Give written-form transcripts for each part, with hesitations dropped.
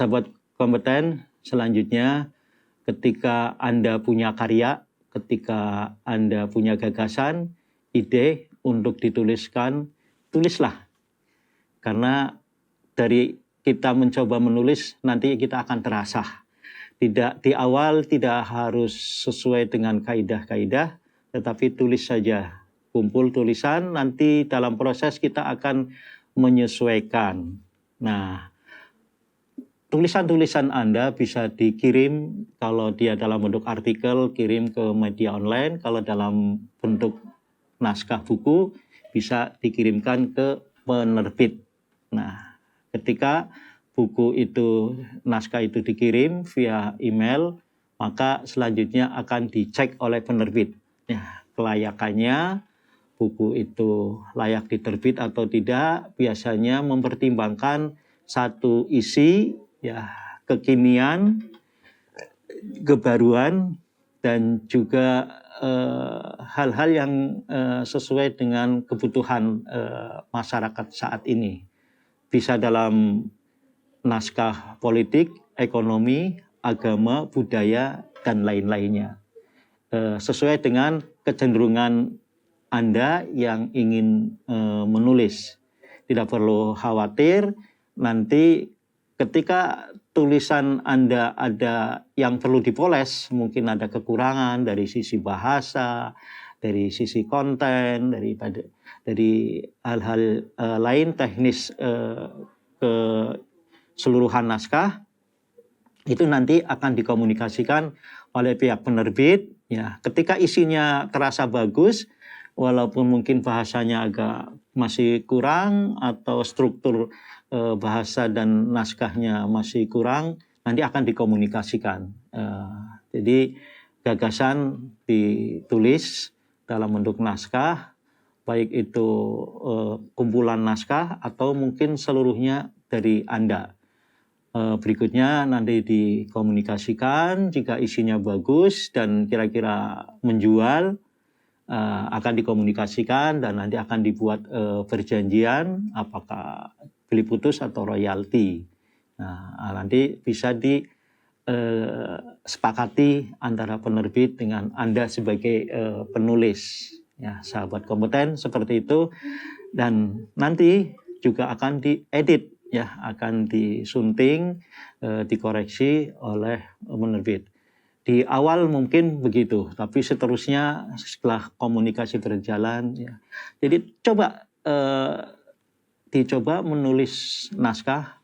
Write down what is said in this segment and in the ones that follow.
sahabat kompeten, selanjutnya ketika Anda punya karya, ketika Anda punya gagasan, ide untuk dituliskan, tulislah. Karena dari kita mencoba menulis, nanti kita akan terasah. Tidak di awal tidak harus sesuai dengan kaidah-kaidah, tetapi tulis saja. Kumpul tulisan, nanti dalam proses kita akan menyesuaikan. Nah, tulisan-tulisan Anda bisa dikirim, kalau dia dalam bentuk artikel, kirim ke media online. Kalau dalam bentuk naskah buku, bisa dikirimkan ke penerbit. Nah, ketika buku itu, naskah itu dikirim via email, maka selanjutnya akan dicek oleh penerbit. Ya, kelayakannya, buku itu layak diterbit atau tidak, biasanya mempertimbangkan satu isi, ya, kekinian, kebaruan, dan juga hal-hal yang sesuai dengan kebutuhan masyarakat saat ini. Bisa dalam naskah politik, ekonomi, agama, budaya, dan lain-lainnya. Sesuai dengan kecenderungan Anda yang ingin menulis. Tidak perlu khawatir, nanti ketika tulisan Anda ada yang perlu dipoles, mungkin ada kekurangan dari sisi bahasa, dari sisi konten, dari hal-hal lain teknis keseluruhan naskah, itu nanti akan dikomunikasikan oleh pihak penerbit. Ya, ketika isinya terasa bagus, walaupun mungkin bahasanya agak masih kurang atau struktur bahasa dan naskahnya masih kurang, nanti akan dikomunikasikan. Jadi gagasan ditulis dalam bentuk naskah, baik itu kumpulan naskah atau mungkin seluruhnya dari Anda. Berikutnya nanti dikomunikasikan, jika isinya bagus dan kira-kira menjual, akan dikomunikasikan dan nanti akan dibuat perjanjian apakah beli putus atau royalti. Nah, nanti bisa disepakati antara penerbit dengan Anda sebagai penulis. Ya, sahabat kompeten, seperti itu. Dan nanti juga akan diedit, ya, akan disunting, dikoreksi oleh penerbit. Di awal mungkin begitu, tapi seterusnya setelah komunikasi berjalan, ya. Jadi dicoba menulis naskah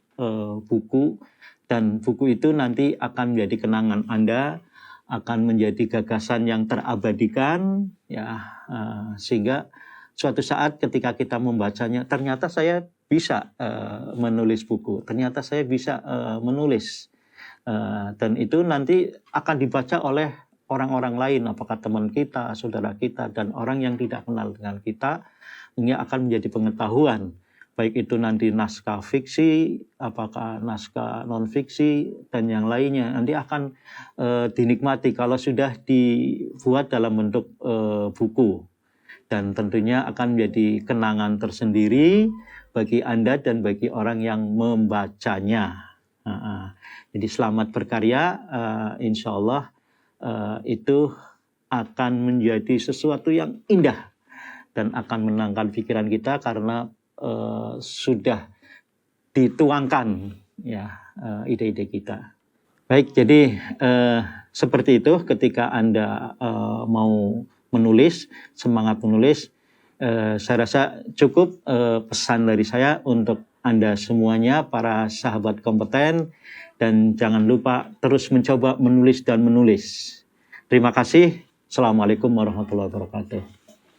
buku, dan buku itu nanti akan menjadi kenangan Anda, akan menjadi gagasan yang terabadikan, ya, sehingga suatu saat ketika kita membacanya, ternyata saya bisa menulis buku, ternyata saya bisa menulis. Dan itu nanti akan dibaca oleh orang-orang lain, apakah teman kita, saudara kita, dan orang yang tidak kenal dengan kita. Ini akan menjadi pengetahuan, baik itu nanti naskah fiksi, apakah naskah non-fiksi, dan yang lainnya. Nanti akan dinikmati kalau sudah dibuat dalam bentuk buku. Dan tentunya akan menjadi kenangan tersendiri bagi Anda dan bagi orang yang membacanya. Jadi selamat berkarya, insya Allah itu akan menjadi sesuatu yang indah dan akan menenangkan pikiran kita karena sudah dituangkan, ya, ide-ide kita. Baik, jadi seperti itu ketika Anda mau menulis, semangat menulis, saya rasa cukup pesan dari saya untuk Anda semuanya, para sahabat kompeten, dan jangan lupa terus mencoba menulis dan menulis. Terima kasih. Assalamualaikum warahmatullahi wabarakatuh.